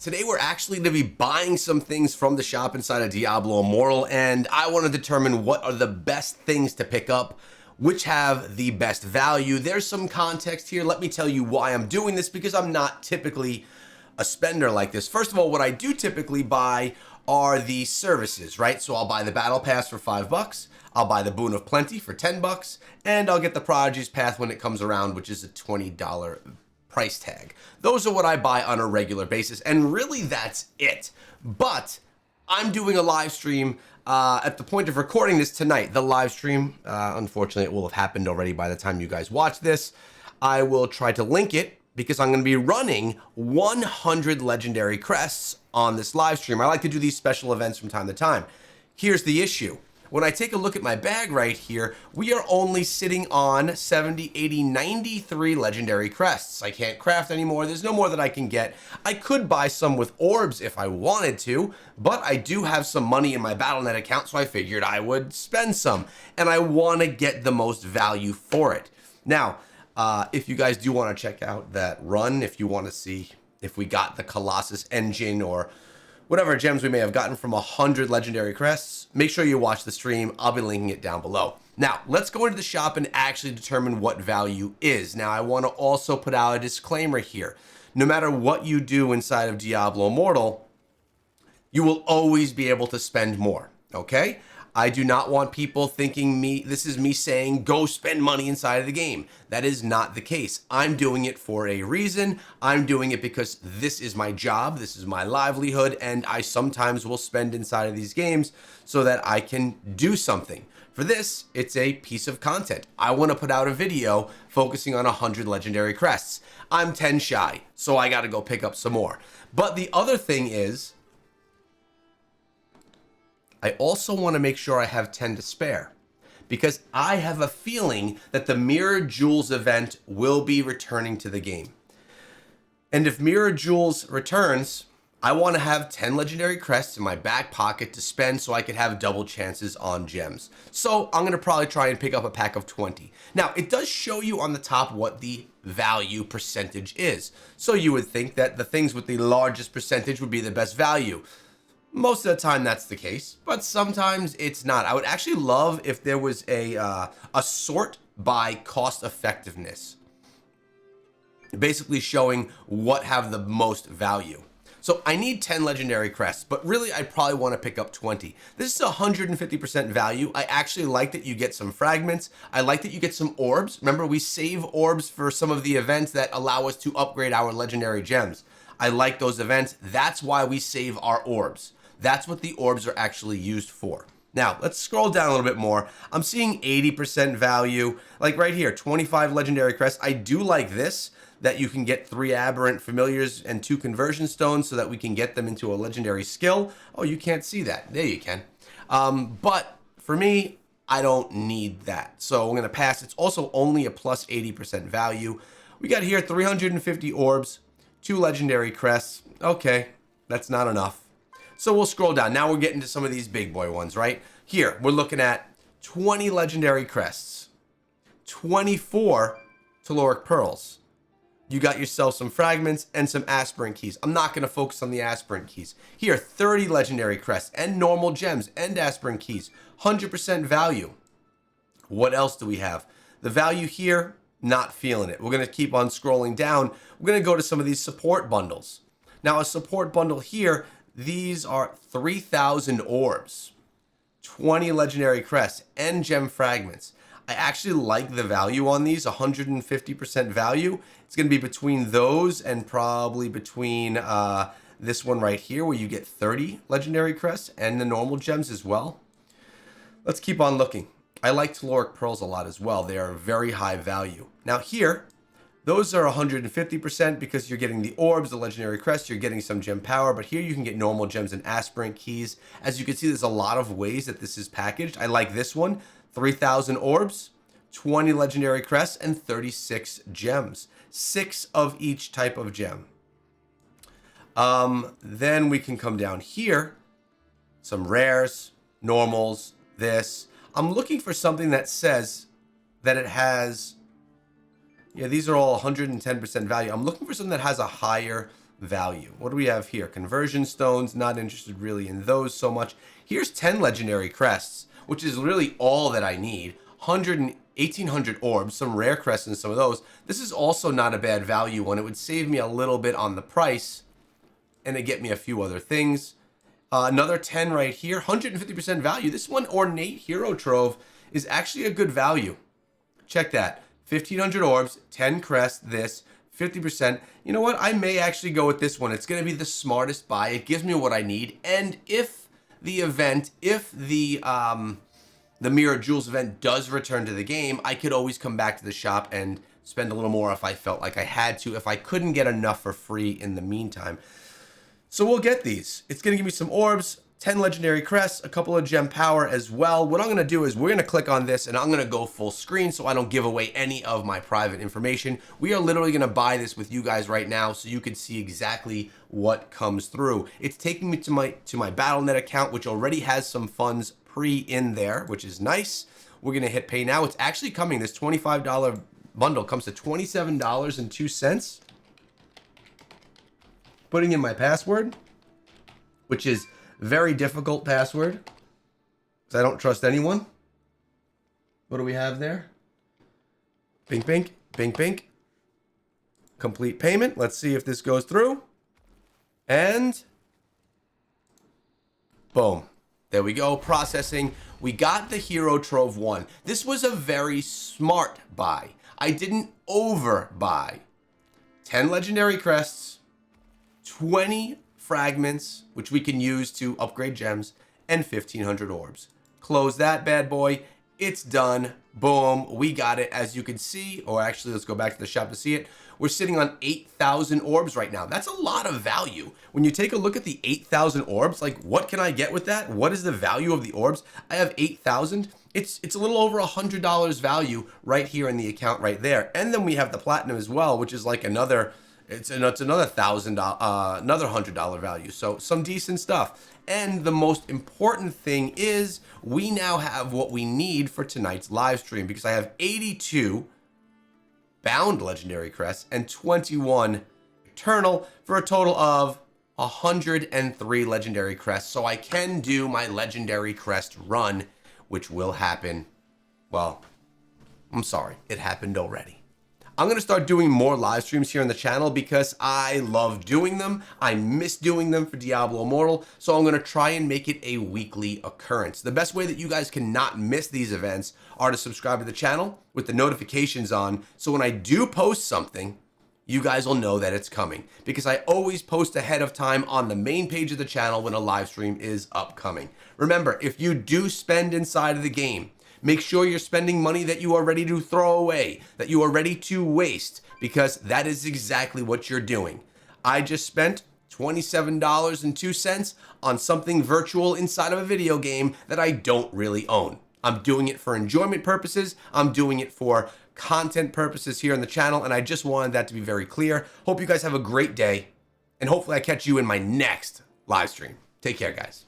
Today we're actually going to be buying some things from the shop inside of Diablo Immortal, and I want to determine what are the best things to pick up, which have the best value. There's some context here. Let me tell you why I'm doing this, because I'm not typically a spender like this. First of all, what I do typically buy are the services, right? So I'll buy the Battle Pass for $5, I'll buy the Boon of Plenty for $10, and I'll get the Prodigy's Path when it comes around, which is a $20 price tag. Those are what I buy on a regular basis, and really that's it. But I'm doing a live stream at the point of recording this tonight. The live stream, unfortunately, it will have happened already by the time you guys watch this. I will try to link it because I'm going to be running 100 legendary crests on this live stream. I like to do these special events from time to time. Here's the issue. When I take a look at my bag right here, we are only sitting on 70, 80, 93 legendary crests. I can't craft anymore. There's no more that I can get. I could buy some with orbs if I wanted to, but I do have some money in my Battle.net account, so I figured I would spend some, and I want to get the most value for it. Now, if you guys do want to check out that run, if you want to see if we got the Colossus engine or whatever gems we may have gotten from 100 legendary crests, make sure you watch the stream. I'll be linking it down below. Now, let's go into the shop and actually determine what value is. Now, I want to also put out a disclaimer here. No matter what you do inside of Diablo Immortal, you will always be able to spend more, okay? I do not want people thinking this is me saying, go spend money inside of the game. That is not the case. I'm doing it for a reason. I'm doing it because this is my job. This is my livelihood. And I sometimes will spend inside of these games so that I can do something. For this, it's a piece of content. I want to put out a video focusing on 100 legendary crests. I'm 10 shy, so I got to go pick up some more. But the other thing is, I also want to make sure I have 10 to spare, because I have a feeling that the Mirrored Jewels event will be returning to the game. And if Mirrored Jewels returns, I want to have 10 legendary crests in my back pocket to spend so I could have double chances on gems. So I'm going to probably try and pick up a pack of 20. Now, it does show you on the top what the value percentage is. So you would think that the things with the largest percentage would be the best value. Most of the time that's the case, but sometimes it's not. I would actually love if there was a sort by cost effectiveness, basically showing what have the most value. So I need 10 legendary crests, but really I probably want to pick up 20. This is 150% value. I actually like that you get some fragments. I like that you get some orbs. Remember, we save orbs for some of the events that allow us to upgrade our legendary gems. I like those events. That's why we save our orbs. That's what the orbs are actually used for. Now, let's scroll down a little bit more. I'm seeing 80% value, like right here, 25 legendary crests. I do like this, that you can get 3 aberrant familiars and 2 conversion stones so that we can get them into a legendary skill. Oh, you can't see that. There you can. But for me, I don't need that. So I'm going to pass. It's also only a plus 80% value. We got here 350 orbs, 2 legendary crests. Okay, that's not enough. So we'll scroll down. Now we're getting to some of these big boy ones, right? Here, we're looking at 20 legendary crests, 24 telluric pearls. You got yourself some fragments and some aspirant keys. I'm not going to focus on the aspirant keys. Here, 30 legendary crests and normal gems and aspirant keys, 100% value. What else do we have? The value here, not feeling it. We're going to keep on scrolling down. We're going to go to some of these support bundles. Now, a support bundle here, these are 3,000 orbs, 20 legendary crests, and gem fragments. I actually like the value on these, 150% value. It's going to be between those and probably between this one right here where you get 30 legendary crests and the normal gems as well. Let's keep on looking. I like telluric pearls a lot as well. They are very high value. Now here, those are 150% because you're getting the orbs, the legendary crests, you're getting some gem power, but here you can get normal gems and aspirant keys. As you can see, there's a lot of ways that this is packaged. I like this one, 3,000 orbs, 20 legendary crests, and 36 gems. 6 of each type of gem. Then we can come down here, some rares, normals, this. I'm looking for something that says that it has... Yeah, these are all 110% value. I'm looking for something that has a higher value. What do we have here? Conversion stones, not interested really in those so much. Here's 10 legendary crests, which is really all that I need. 1,800 orbs, some rare crests and some of those. This is also not a bad value one. It would save me a little bit on the price and it'd get me a few other things. Another 10 right here, 150% value. This one, Ornate Hero Trove, is actually a good value. Check that. 1,500 orbs, 10 crests, this, 50%. You know what? I may actually go with this one. It's going to be the smartest buy. It gives me what I need. And if the event, if the Mirror Jewels event does return to the game, I could always come back to the shop and spend a little more if I felt like I had to, if I couldn't get enough for free in the meantime. So we'll get these. It's going to give me some orbs, 10 legendary crests, a couple of gem power as well. What I'm going to do is we're going to click on this and I'm going to go full screen so I don't give away any of my private information. We are literally going to buy this with you guys right now so you can see exactly what comes through. It's taking me to my Battle.net account, which already has some funds in there, which is nice. We're going to hit pay now. It's actually coming. This $25 bundle comes to $27.02. Putting in my password, which is very difficult password because I don't trust anyone. What do we have there? Pink, pink, pink, pink. Complete payment. Let's see if this goes through. And boom. There we go, processing. We got the Hero Trove 1. This was a very smart buy. I didn't overbuy. 10 legendary crests, 20 fragments, which we can use to upgrade gems, and 1,500 orbs. Close that bad boy. It's done. Boom. We got it. As you can see, or actually, let's go back to the shop to see it. We're sitting on 8,000 orbs right now. That's a lot of value. When you take a look at the 8,000 orbs, like what can I get with that? What is the value of the orbs? I have 8,000. It's a little over $100 value right here in the account right there. And then we have the platinum as well, which is like another, it's another $1,000, another $100 value. So some decent stuff. And the most important thing is we now have what we need for tonight's live stream because I have 82 bound legendary crests and 21 eternal for a total of 103 legendary crests. So I can do my legendary crest run, which will happen. Well, I'm sorry, it happened already. I'm going to start doing more live streams here on the channel because I love doing them. I miss doing them for Diablo Immortal, so I'm going to try and make it a weekly occurrence. The best way that you guys can not miss these events are to subscribe to the channel with the notifications on, so when I do post something, you guys will know that it's coming because I always post ahead of time on the main page of the channel when a live stream is upcoming. Remember, if you do spend inside of the game, make sure you're spending money that you are ready to throw away, that you are ready to waste, because that is exactly what you're doing. I just spent $27.02 on something virtual inside of a video game that I don't really own. I'm doing it for enjoyment purposes. I'm doing it for content purposes here on the channel, and I just wanted that to be very clear. Hope you guys have a great day, and hopefully I catch you in my next live stream. Take care, guys.